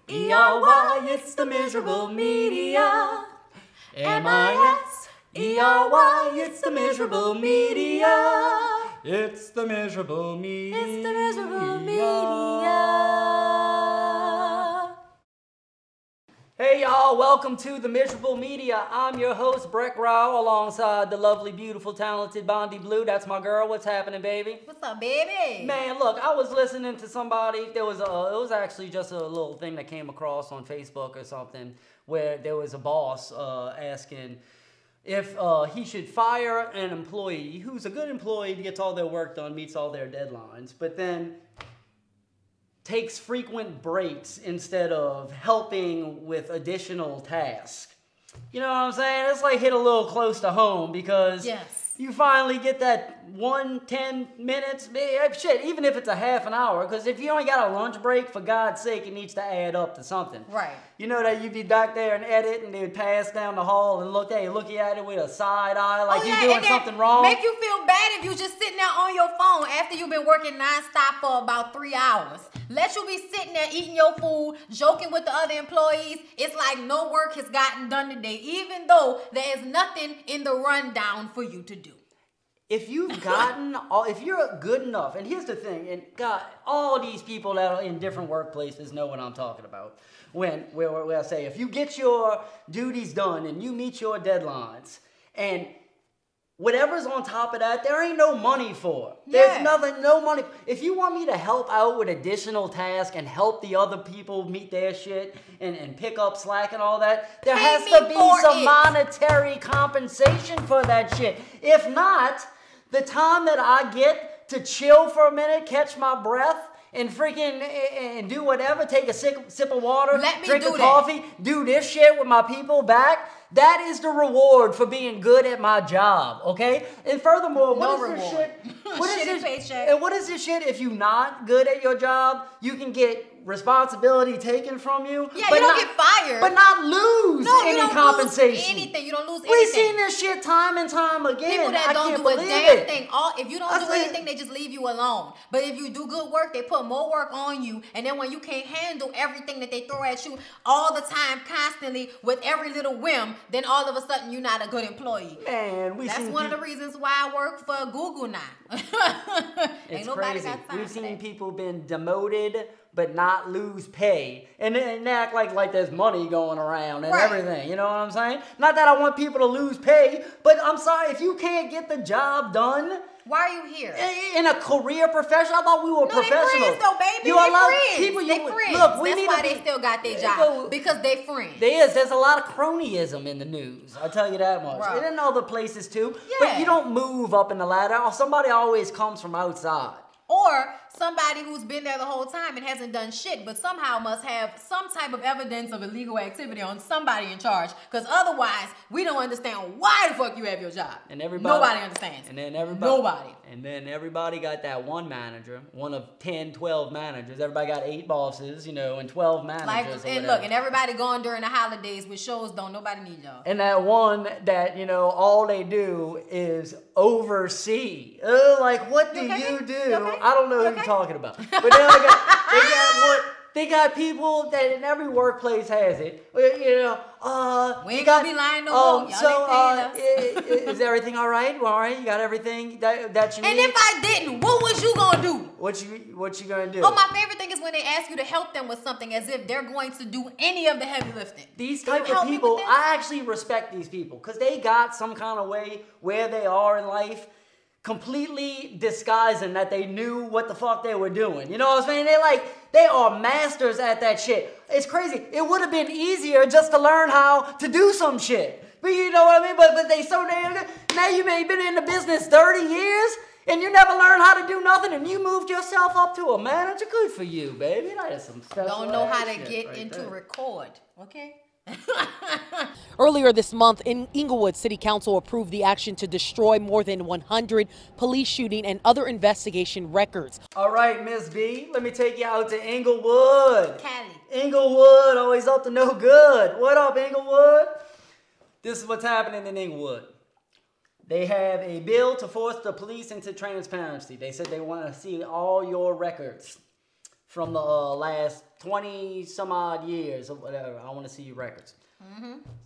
M-I-S-E-R-Y, it's the miserable media. M-I-S-E-R-Y, it's the miserable media. It's the miserable media. It's the miserable media. Hey y'all, welcome to the Miserable Media. I'm your host, Breck Rao, alongside the lovely, beautiful, talented Bondi Blue. That's my girl. What's happening, baby? What's up, baby? Man, look, I was listening to somebody. It was actually just a little thing that came across on Facebook or something, where there was a boss asking if he should fire an employee who's a good employee, gets all their work done, meets all their deadlines, but then takes frequent breaks instead of helping with additional tasks. You know what I'm saying? It's like hit a little close to home because you finally get that 10 minutes, shit, even if it's a half an hour, because if you only got a lunch break, for God's sake, it needs to add up to something. Right. You know that you'd be back there and edit, and they would pass down the hall and look at it with a side eye like you're doing something wrong. Make you feel bad if you just sitting there on your phone after you've been working nonstop for about 3 hours. Let you be sitting there eating your food, joking with the other employees. It's like no work has gotten done today, even though there is nothing in the rundown for you to do. If you've gotten, if you're good enough, and here's the thing, and God, all these people that are in different workplaces know what I'm talking about. Where I say, if you get your duties done and you meet your deadlines, and whatever's on top of that, there ain't no money for. There's no money. If you want me to help out with additional tasks and help the other people meet their shit and pick up slack and all that, there has to be some monetary compensation for that shit. If not, the time that I get to chill for a minute, catch my breath, and freaking and do whatever, take a sip of water, drink a coffee, do this shit with my people back, that is the reward for being good at my job, okay? And furthermore, what is this shit? What is this shit if you're not good at your job, you can get responsibility taken from you. Yeah, you don't get fired. But not lose any compensation. Lose anything. You don't lose anything. We've seen this shit time and time again. People that don't do a damn thing. If you don't do anything, they just leave you alone. But if you do good work, they put more work on you. And then when you can't handle everything that they throw at you all the time, constantly, with every little whim, then all of a sudden you're not a good employee. Man, that's one of the reasons why I work for Google now. It's crazy. We've seen people been demoted but not lose pay, and act like there's money going around and everything. You know what I'm saying? Not that I want people to lose pay, but I'm sorry, if you can't get the job done, why are you here? In a career profession? I thought we were professionals. They friends though, baby. They friends. Look, that's why they still got their job, because they friends. There's a lot of cronyism in the news. I'll tell you that much. And in other places too. But you don't move up in the ladder. Somebody always comes from outside. Or somebody who's been there the whole time and hasn't done shit, but somehow must have some type of evidence of illegal activity on somebody in charge. Because otherwise, we don't understand why the fuck you have your job. And nobody understands. And then everybody got that one manager, one of 10, 12 managers. Everybody got 8 bosses, and 12 managers. And everybody going during the holidays with shows. Don't nobody need y'all. And that one that all they do is oversee. Like, what do you do? I don't know who you're talking about. But they got people that in every workplace has it. We ain't gonna be lying no more. Y'all is everything all right? All right, you got everything that you need? And if I didn't, what was you gonna do? What you gonna do? Oh, my favorite thing is when they ask you to help them with something as if they're going to do any of the heavy lifting. These type of people, I actually respect these people because they got some kind of way where they are in life, completely disguising that they knew what the fuck they were doing. You know what I'm saying? They are masters at that shit. It's crazy. It would have been easier just to learn how to do some shit. But you know what I mean? But they so damn good. Now you may have been in the business 30 years and you never learned how to do nothing and you moved yourself up to a manager. Good for you, baby. That is some special Don't know how to get into record. Okay? Earlier this month, Inglewood City Council approved the action to destroy more than 100 police shooting and other investigation records. All right, Miss B, let me take you out to Inglewood. Cali. Inglewood, always up to no good. What up, Inglewood? This is what's happening in Inglewood. They have a bill to force the police into transparency. They said they want to see all your records from the last 20 some odd years or whatever. I want to see your records.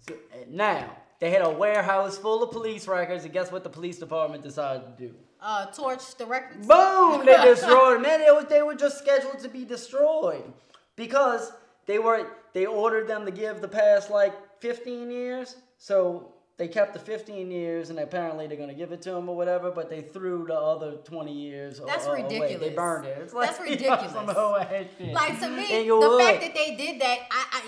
So, now, they had a warehouse full of police records, and guess what the police department decided to do? Torch the records. Boom! They destroyed them. Man, they were just scheduled to be destroyed because they ordered them to give the past like 15 years. So they kept the 15 years, and apparently they're going to give it to them or whatever, but they threw the other 20 years That's ridiculous. away. They burned it. It's like, that's ridiculous. Like, to me, the fact that they did that,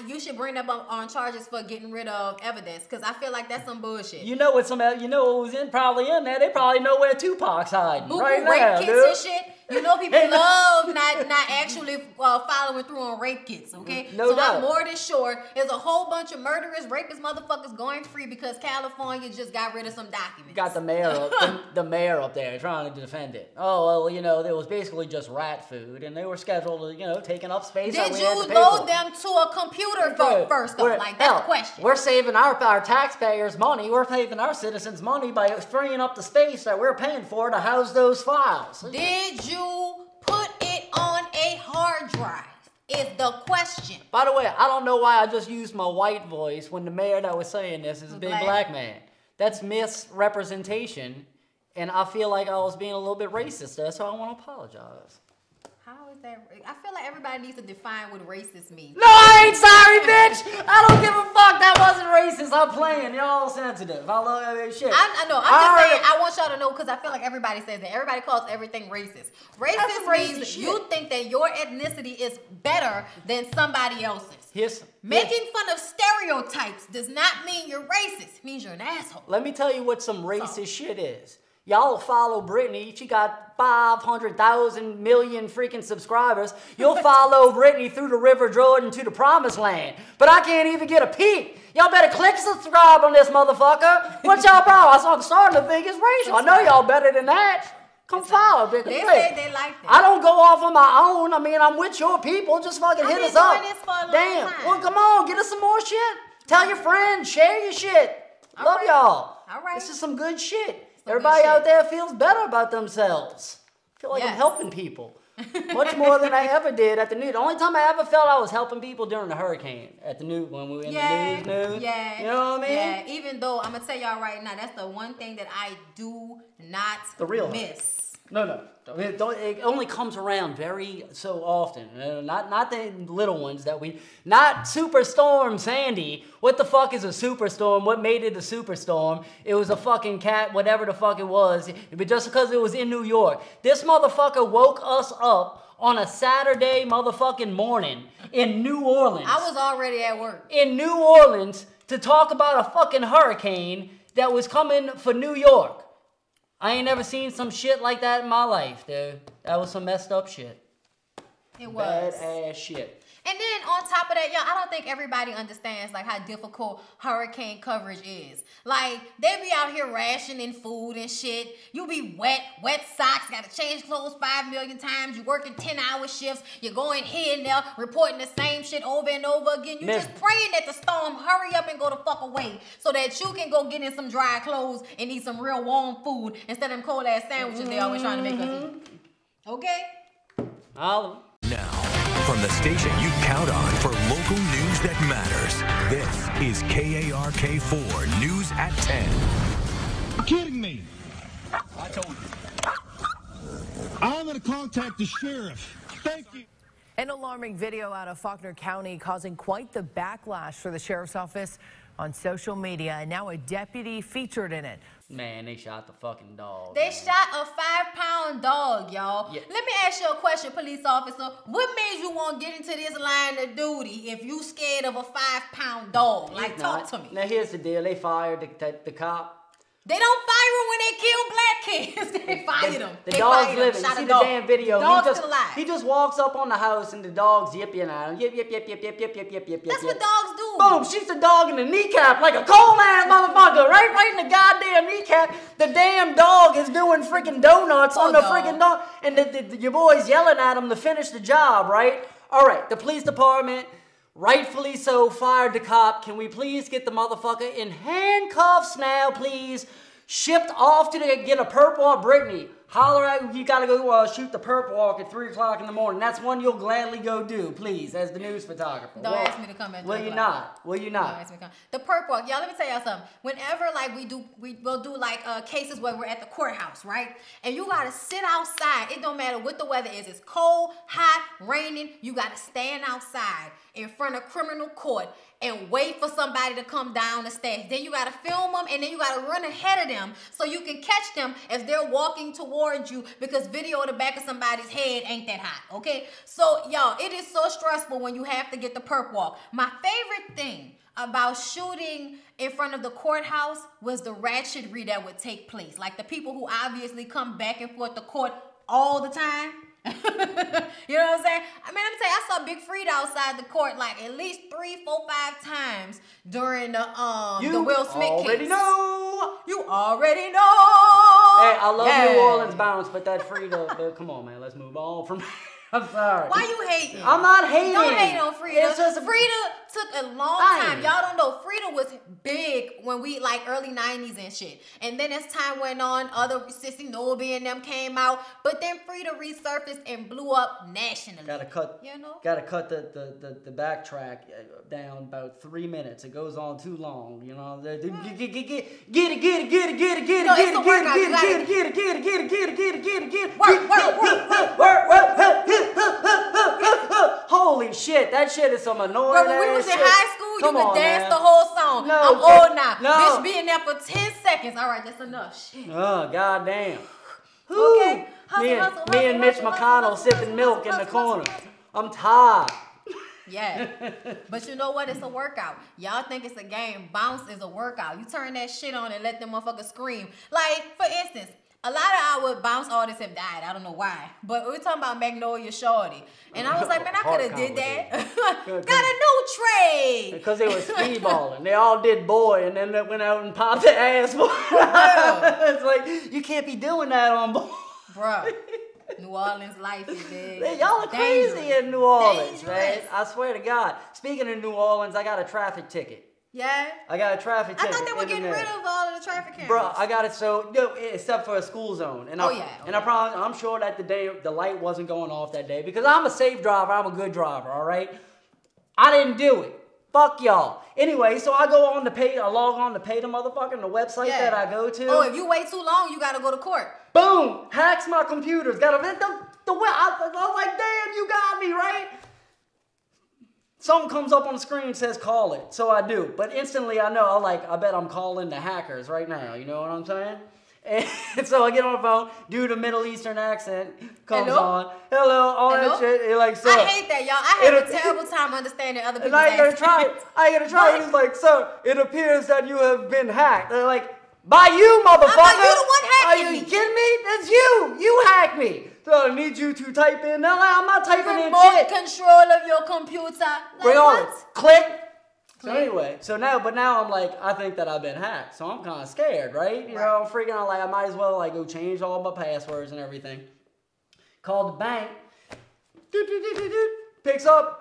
you should bring them up on charges for getting rid of evidence, because I feel like that's some bullshit. You know what was probably in there? They probably know where Tupac's hiding right now, rape kits and shit. You know, people love not actually following through on rape kits, okay? No doubt. I'm more than sure there's a whole bunch of murderous, rapist motherfuckers going free because California just got rid of some documents. Got the mayor up there trying to defend it. Oh, well, it was basically just rat food, and they were scheduled to, taking up space. Did you load them to a computer first, though? Like, that's the question. We're saving our taxpayers' money. We're saving our citizens' money by freeing up the space that we're paying for to house those files. Did you put it on a hard drive? Is the question. By the way, I don't know why I just used my white voice when the mayor that was saying this is a big black man. That's misrepresentation, and I feel like I was being a little bit racist there, so I want to apologize. How is that? I feel like everybody needs to define what racist means. No, I ain't sorry, bitch. I don't give a fuck. That wasn't racist. I'm playing. Y'all sensitive. I love shit. I know. I'm just saying. I want y'all to know because I feel like everybody says that. Everybody calls everything racist. Racist means you think that your ethnicity is better than somebody else's. Making fun of stereotypes does not mean you're racist. It means you're an asshole. Let me tell you what some racist shit is. Y'all follow Britney. She got 500,000 million freaking subscribers. You'll follow Britney through the River Jordan to the promised land. But I can't even get a peek. Y'all better click subscribe on this motherfucker. What's y'all problem? I'm starting to think it's racial. I know y'all better than that. Come follow, bitch. They say they like that. I don't go off on my own. I mean, I'm with your people. Just fucking hit us up. This for a long Damn. time. Well, come on. Get us some more shit. Tell your friends. Share your shit. Love y'all. All right. This is some good shit. Everybody out there feels better about themselves. I feel like I'm helping people. Much more than I ever did at the news. The only time I ever felt I was helping people during the hurricane at the news, when we were in the news. Yeah. You know what I mean? Yeah. Even though, I'm going to tell y'all right now, that's the one thing that I do not miss. No. It only comes around very so often. Not the little ones that we... Not Superstorm Sandy. What the fuck is a superstorm? What made it a superstorm? It was a fucking cat, whatever the fuck it was. But just because it was in New York. This motherfucker woke us up on a Saturday motherfucking morning in New Orleans. I was already at work. In New Orleans to talk about a fucking hurricane that was coming for New York. I ain't never seen some shit like that in my life, dude. That was some messed up shit. It was. Badass shit. And then on top of that, y'all, I don't think everybody understands like how difficult hurricane coverage is. Like, they be out here rationing food and shit. You be wet socks, gotta change clothes 5 million times. You working 10-hour shifts. You're going here and there, reporting the same shit over and over again. You just praying that the storm hurry up and go the fuck away so that you can go get in some dry clothes and eat some real warm food instead of them cold ass sandwiches they always trying to make us eat. Okay? Now, from the station you count on for local news that matters, this is KARK4 News at 10. You're kidding me. I told you. I'm going to contact the sheriff. Thank you. An alarming video out of Faulkner County causing quite the backlash for the sheriff's office on social media, and now a deputy featured in it. Man, they shot the fucking dog. They shot a 5-pound dog, y'all. Yeah. Let me ask you a question, police officer. What made you want to get into this line of duty if you scared of a 5-pound dog? Like, talk to me. Now, here's the deal. They fired the cop. They don't fire him when they kill black kids. They fire them. The dog's living. You see the damn video. Dog's still alive. He just walks up on the house and the dog's yipping at him. Yip. That's what dogs do. Boom, shoots the dog in the kneecap like a cold ass motherfucker. Right in the goddamn kneecap. The damn dog is doing freaking donuts on the freaking dog. And your boy's yelling at him to finish the job, right? All right, the police department, rightfully so, fired the cop. Can we please get the motherfucker in handcuffs now, please? Shipped off to get a perp on Britney. holler at you gotta go shoot the perp walk at 3 o'clock in the morning. That's one you'll gladly go do, please, as the news photographer. Don't ask me to come at 3 Will you not? Will you not? Don't ask me to come. The perp walk, y'all. Let me tell y'all something. Whenever like we'll do like cases where we're at the courthouse, right? And you gotta sit outside. It don't matter what the weather is. It's cold, hot, raining. You gotta stand outside in front of criminal court and wait for somebody to come down the stairs. Then you gotta film them, and then you gotta run ahead of them so you can catch them as they're walking towards you, because video of the back of somebody's head ain't that hot, okay? So, y'all, it is so stressful when you have to get the perp walk. My favorite thing about shooting in front of the courthouse was the ratchetry that would take place. Like the people who obviously come back and forth to court all the time. You know what I'm saying? I mean, let me tell you, I saw Big Frida outside the court like at least 3, 4, 5 times during the Will Smith case. You already know. Hey, I love New Orleans bounce, but that Frida, come on, man, let's move on from. I'm sorry. Why you hating? I'm not hating. Don't hate on Frida. It's just Frida took a long time. Y'all don't know. Frida was big when we like early 90s and shit. And then as time went on, other Sissy Nobby and them came out. But then Frida resurfaced and blew up nationally. Gotta cut. You know. Gotta cut the backtrack down about 3 minutes. It goes on too long. You know. Get it. Holy shit, that shit is some annoying ass shit. When we was in high school, you could dance the whole song. No, I'm old now. No. Bitch, be in there for 10 seconds. All right, that's enough. Shit. Oh, goddamn. Okay. Me and Mitch McConnell sipping milk in the corner. I'm tired. Yeah. But you know what? It's a workout. Y'all think it's a game. Bounce is a workout. You turn that shit on and let them motherfuckers scream. Like, for instance, a lot of our bounce artists have died. I don't know why. But we're talking about Magnolia Shorty. And I was like, man, I could have did that. Got a new trade. Because they were speedballing. They all did boy, and then they went out and popped their ass. It's like, you can't be doing that on boy. Bro. New Orleans life is big. Y'all are crazy in New Orleans, man. I swear to God. Speaking of New Orleans, I got a traffic ticket. Yeah? I got a traffic ticket. I thought they were getting rid of all of the traffic cameras. Bro, I got it except for a school zone. And And I promise, I'm sure that the light wasn't going off that day because I'm a safe driver. I'm a good driver, all right? I didn't do it. Fuck y'all. Anyway, so I go on I log on to pay the motherfucker, the website that I go to. Oh, if you wait too long, you gotta go to court. Boom! Hacks my computers. Got I was like, damn, you got me, right? Something comes up on the screen and says call it. So I do. But instantly I know, I bet I'm calling the hackers right now. You know what I'm saying? And so I get on the phone, do the Middle Eastern accent, comes on. Hello, all that shit. You're like, sir. I hate that, y'all. I have a terrible time understanding other people's accents. I ain't gonna try. He's like, sir, it appears that you have been hacked. They're like, by you, motherfucker. I'm like, you the one hacking me. Are you kidding me? That's you. You hacked me. So I need you to type in. No, I'm not typing in shit. Remote control of your computer. Like what? Click. So anyway, now I'm like, I think that I've been hacked. So I'm kind of scared, right? You know, I'm freaking out. Like, I might as well go change all my passwords and everything. Called the bank. Picks up.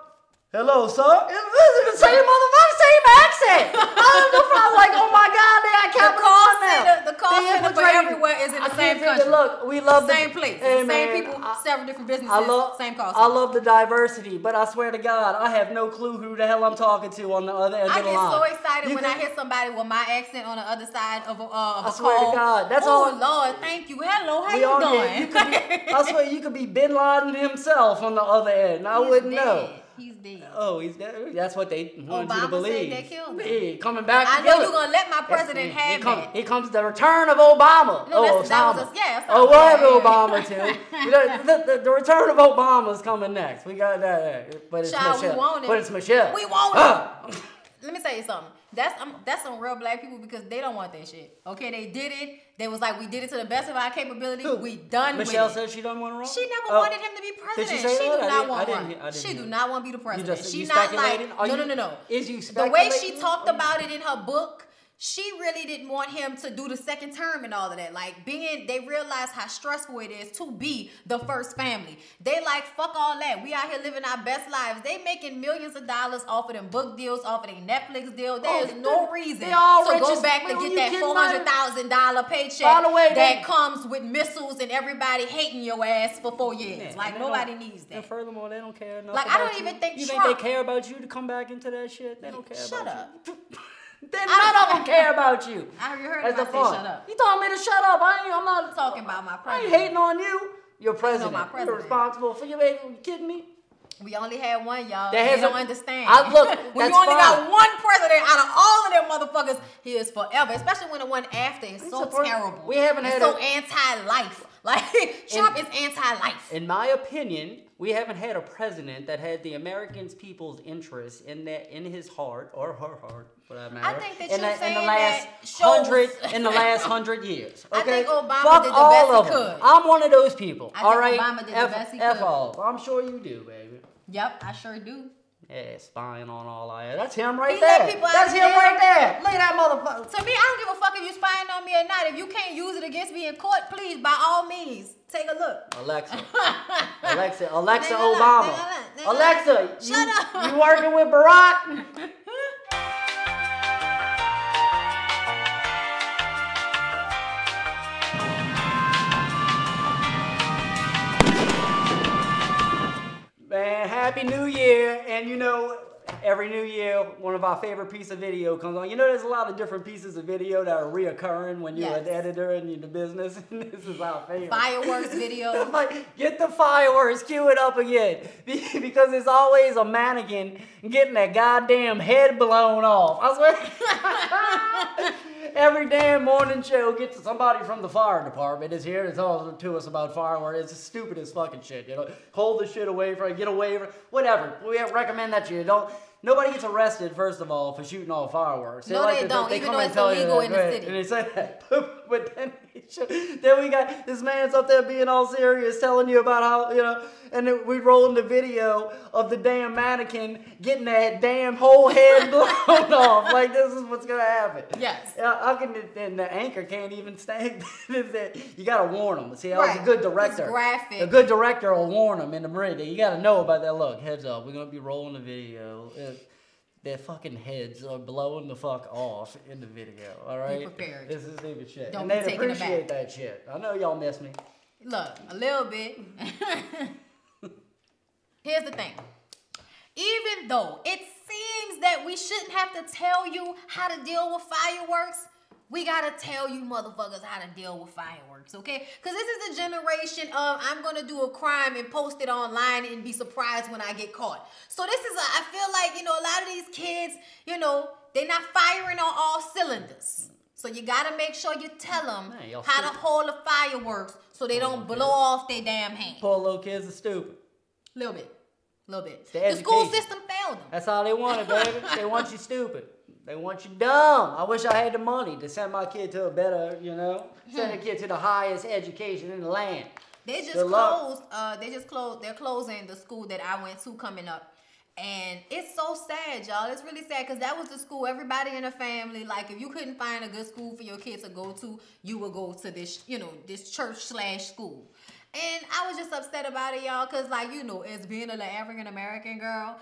Hello, sir. It's the same motherfucker, same accent. I was like, oh my God, they got Capricorn. The call center for everywhere is in the same country. Look, we love the same place, same people, several different businesses, same call center. I love the diversity, but I swear to God, I have no clue who the hell I'm talking to on the other end of the line. I get so excited when I hear somebody with my accent on the other side of a call. I swear to God, that's all. Oh Lord, thank you. Hello, how you doing? I swear you could be Bin Laden himself on the other end. I wouldn't know. He's dead. Oh, he's dead. That's what they wanted you to believe. Said they killed him. Hey, coming back. I know you're gonna let my president have that. Here comes the return of Obama. No, We'll have Obama too. The return of Obama is coming next. We got that. But it's Michelle. But it's Michelle. We want it. Let me tell you something. That's some real black people because they don't want that shit. Okay, they did it. They was like, we did it to the best of our capability. We done with it. Michelle said she done want to run? She never wanted him to be president. Did she say that? Do not want to run. She do not want to be the president. She's not like, no. Is you speculating? The way she talked about it in her book, she really didn't want him to do the second term and all of that. Like, they realized how stressful it is to be the first family. They like, fuck all that. We out here living our best lives. They making millions of dollars off of them book deals, off of their Netflix deal. There is no reason to go back to get that $400,000 paycheck that comes with missiles and everybody hating your ass for 4 years. Man, like, nobody needs that. And furthermore, they don't care enough. Like, I don't even think you Trump. think they care about you to come back into that shit? They don't care Shut about up. you. Then none of them care about you. I heard him say shut up. You told me to shut up. I'm not talking about my president. I ain't hating on you. You're president. My president. You're responsible for your baby. You kidding me? We only had one, y'all. They don't understand. When you only got one president out of all of them motherfuckers, he is forever. Especially when the one after is so terrible. We haven't had so anti-life. Like, Trump is anti-life. In my opinion, we haven't had a president that had the American people's interests in his heart or her heart, for that matter. I think that in the last 100 years. Okay? I think Obama did the best he could. I'm one of those people. I think Obama did the best he could. I'm sure you do, baby. Yep, I sure do. Yeah, spying on all I. That's him right he there. That's him right there. Look at that motherfucker. To me, I don't give a fuck if you spying on me or not. If you can't use it against me in court, please, by all means, take a look. Alexa Obama. Alexa, shut up. You working with Barack? Man, Happy New Year. And you know, every New Year, one of our favorite pieces of video comes on. You know, there's a lot of different pieces of video that are reoccurring when you're an editor and you're in the business. And this is our favorite. Fireworks video. Like, get the fireworks, cue it up again. Because there's always a mannequin getting that goddamn head blown off. I swear. Every damn morning show gets somebody from the fire department is here to talk to us about fireworks. It's the stupidest fucking shit, you know. Hold the shit away from it, get away from it, whatever. We recommend that you don't. Nobody gets arrested, first of all, for shooting off fireworks. No, they don't, even though it's illegal in the city. And they say that. But then we got this man's up there being all serious, telling you about how, you know, and then we rolling the video of the damn mannequin getting that damn whole head blown off. Like, this is what's going to happen. Yes. How can the anchor can't even stand? You got to warn them. See, that was a good director. It's graphic. A good director will warn them in the radio. You got to know about that. Look, heads up. We're going to be rolling the video. Their fucking heads are blowing the fuck off in the video, all right? Be prepared. This is stupid shit. Don't and be they'd taken appreciate aback. that shit. I know y'all miss me. Look, a little bit. Here's the thing. Even though it seems that we shouldn't have to tell you how to deal with fireworks, we gotta tell you motherfuckers how to deal with fireworks, okay? Because this is the generation of I'm gonna do a crime and post it online and be surprised when I get caught. So this is, I feel like, you know, a lot of these kids, you know, they're not firing on all cylinders. So you gotta make sure you tell them how to hold the fireworks so they don't blow off their damn hand. Poor little kids are stupid. Little bit. The education. school system failed them. That's all they wanted, baby. They want you stupid. They want you dumb. I wish I had the money to send my kid to a better, you know, send a kid to the highest education in the land. They just closed. They're closing the school that I went to coming up, and it's so sad, y'all. It's really sad because that was the school everybody in the family. Like, if you couldn't find a good school for your kids to go to, you would go to this, you know, this church/school. And I was just upset about it, y'all, because, like, you know, as being an African-American girl,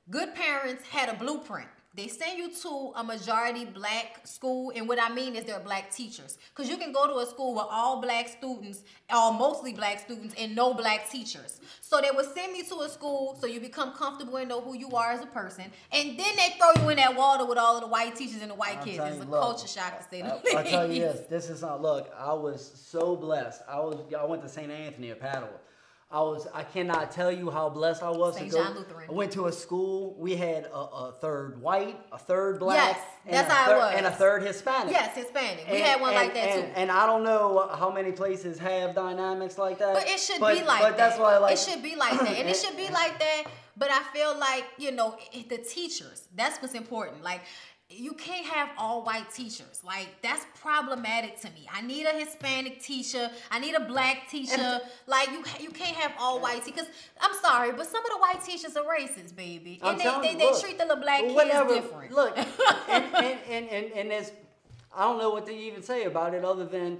good parents had a blueprint. They send you to a majority black school, and what I mean is they're black teachers. Because you can go to a school with all black students, or mostly black students, and no black teachers. So they would send me to a school so you become comfortable and know who you are as a person. And then they throw you in that water with all of the white teachers and the white kids. It's a culture shock to say the least. I'll tell you this is not, look, I was so blessed. I went to St. Anthony of Padua. I cannot tell you how blessed I was St. to go. John Lutheran. I went to a school. We had a third white, a third black, yes, that's how it was. And a third Hispanic. Yes, Hispanic. We had one like that too. And I don't know how many places have dynamics like that. But it should be like that. That's why, like, it should be like that. And it should be like that. But I feel like, you know, the teachers, that's what's important. Like, you can't have all white teachers. Like, that's problematic to me. I need a Hispanic teacher. I need a black teacher. Like, you can't have all white teachers. I'm sorry, but some of the white teachers are racist, baby. And they treat the little black kids different. Look, and there's I don't know what to even say about it other than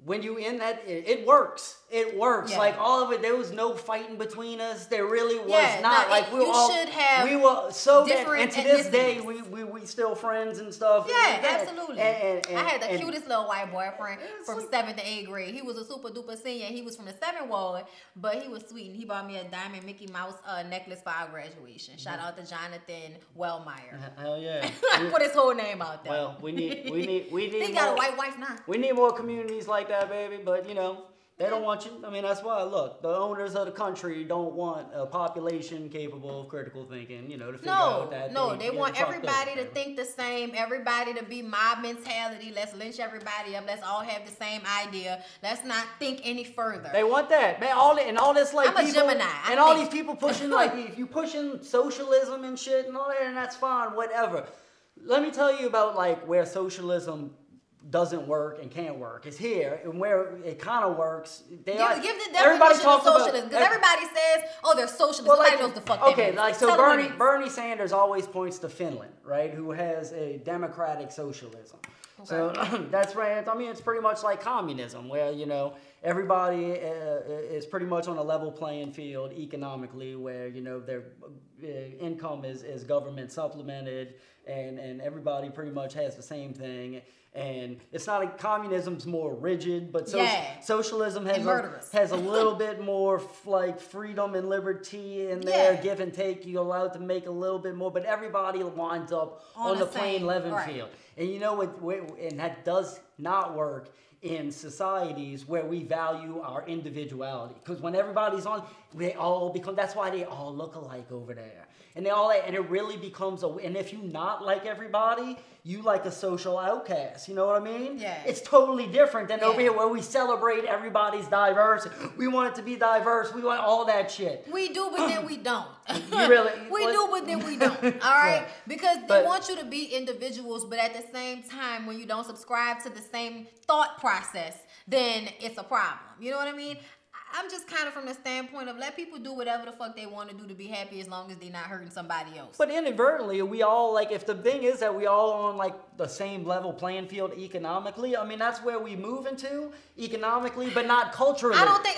when you in that, it works. It works. Yeah. Like all of it, there was no fighting between us. There really was Yeah, not. no, Like we were you all, should have we were so that, different and to this day, ethnicities. we still friends and stuff. Yeah, And- absolutely. and- I had the and- cutest little white boyfriend from 7th to 8th grade. He was a super duper senior. He was from the 7th ward, but he was sweet. And he bought me a diamond Mickey Mouse necklace for our graduation. Shout out to Jonathan Wellmeyer. Hell yeah. I put his whole name out there. Well, we need He got a white wife now. We need more communities like that, baby. But you know, they don't want you. I mean, that's why. Look, the owners of the country don't want a population capable of critical thinking. You know, to figure out that. They want everybody to think the same. Everybody to be mob mentality. Let's lynch everybody up. Let's all have the same idea. Let's not think any further. They want that, man. All this like I'm a people, Gemini. and all these people pushing like if you pushing socialism and shit and all that, and that's fine, whatever. Let me tell you about like where socialism doesn't work and can't work. It's here, and where it kind of works. Give the definition of socialism, because everybody says, "Oh, they're socialists." Well, Nobody like, knows the fuck that okay, means. like so Tell them what it means. Bernie Sanders always points to Finland, right? Who has a democratic socialism. Okay. So that's right. I mean, it's pretty much like communism, where you know everybody is pretty much on a level playing field economically, where you know their income is government supplemented, and everybody pretty much has the same thing. And it's not like communism's more rigid, but socialism has a little bit more like freedom and liberty in there, give and take. You're allowed to make a little bit more, but everybody winds up on the plain level field. And you know what? And that does not work in societies where we value our individuality. Because when everybody's on, they all become. That's why they all look alike over there. And and it really becomes and if you not like everybody, you like a social outcast. You know what I mean? Yeah. It's totally different than over here where we celebrate everybody's diversity. We want it to be diverse. We want all that shit. We do, but then we don't. You really? We do, but then we don't. All right? Because they want you to be individuals, but at the same time, when you don't subscribe to the same thought process, then it's a problem. You know what I mean? I'm just kind of from the standpoint of let people do whatever the fuck they want to do to be happy as long as they're not hurting somebody else. But inadvertently, we all, like, if the thing is that we all on, like, the same level playing field economically, I mean, that's where we move into economically, but not culturally. I don't think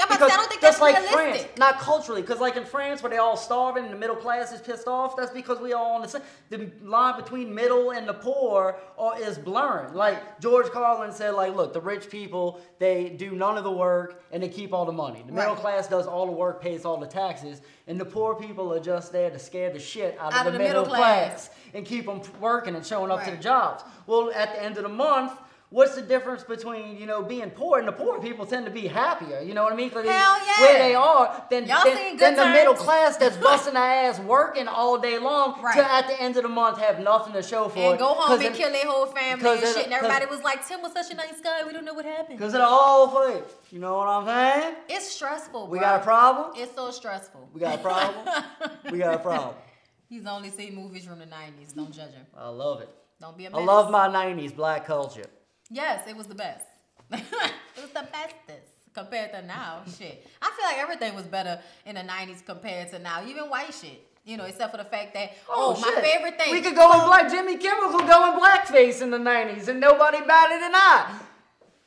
that's like realistic. France, not culturally, because like in France, where they all starving and the middle class is pissed off, that's because we all on the same, the line between middle and the poor is blurring. Like, George Carlin said, like, look, the rich people, they do none of the work and they keep all the money. The middle class does all the work, pays all the taxes, and the poor people are just there to scare the shit out of the middle class and keep them working and showing up to the jobs. Well, at the end of the month, what's the difference between, you know, being poor and the poor people tend to be happier, you know what I mean? Hell yeah. Where they are, than the middle times. class that's busting their ass working all day long to at the end of the month have nothing to show for it. And go home and kill their whole family and shit. And everybody was like, Tim was such a nice guy, we don't know what happened. Because it all fake. You know what I'm saying? It's stressful, bro. We got a problem? It's so stressful. We got a problem? We got a problem. He's only seen movies from the 90s. Don't judge him. I love it. Don't be a I menace. love my 90s black culture. Yes, it was the best. It was the bestest compared to now. Shit. I feel like everything was better in the 90s compared to now. Even white shit. You know, except for the fact that, my favorite thing. We could go in black. Jimmy Kimmel could go in blackface in the 90s and nobody batted an eye.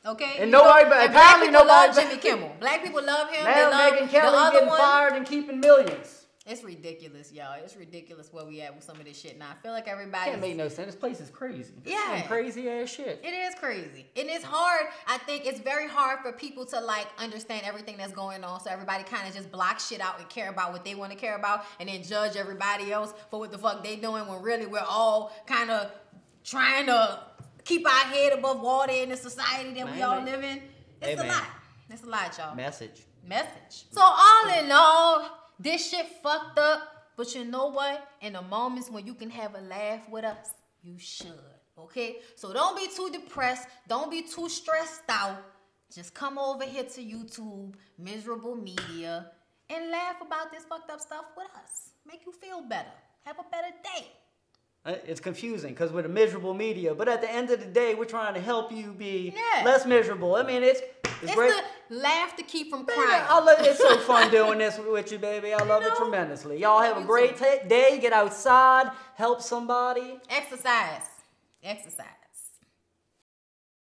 Okay? And nobody, apparently nobody. Love Jimmy Kimmel. Black people love him. Now they love Megyn Kelly getting fired and keeping millions. It's ridiculous, y'all. It's ridiculous where we at with some of this shit now. I feel like everybody Can't make no sense. This place is crazy. Yeah. Some crazy ass shit. It is crazy. And it's hard. I think it's very hard for people to like understand everything that's going on. So everybody kind of just blocks shit out and care about what they want to care about and then judge everybody else for what the fuck they doing when really we're all kind of trying to keep our head above water in the society that we all live in. It's a lot. It's a lot, y'all. Message. So all in all, this shit fucked up, but you know what? In the moments when you can have a laugh with us, you should, okay? So don't be too depressed. Don't be too stressed out. Just come over here to YouTube, Miserable Media, and laugh about this fucked up stuff with us. Make you feel better. Have a better day. It's confusing because we're the Miserable Media, but at the end of the day, we're trying to help you be Yeah. less miserable. I mean, it's great. The laugh to keep from Baby, crying. it's so fun doing this with you, baby. I love it tremendously. Y'all have a great day. Get outside. Help somebody. Exercise.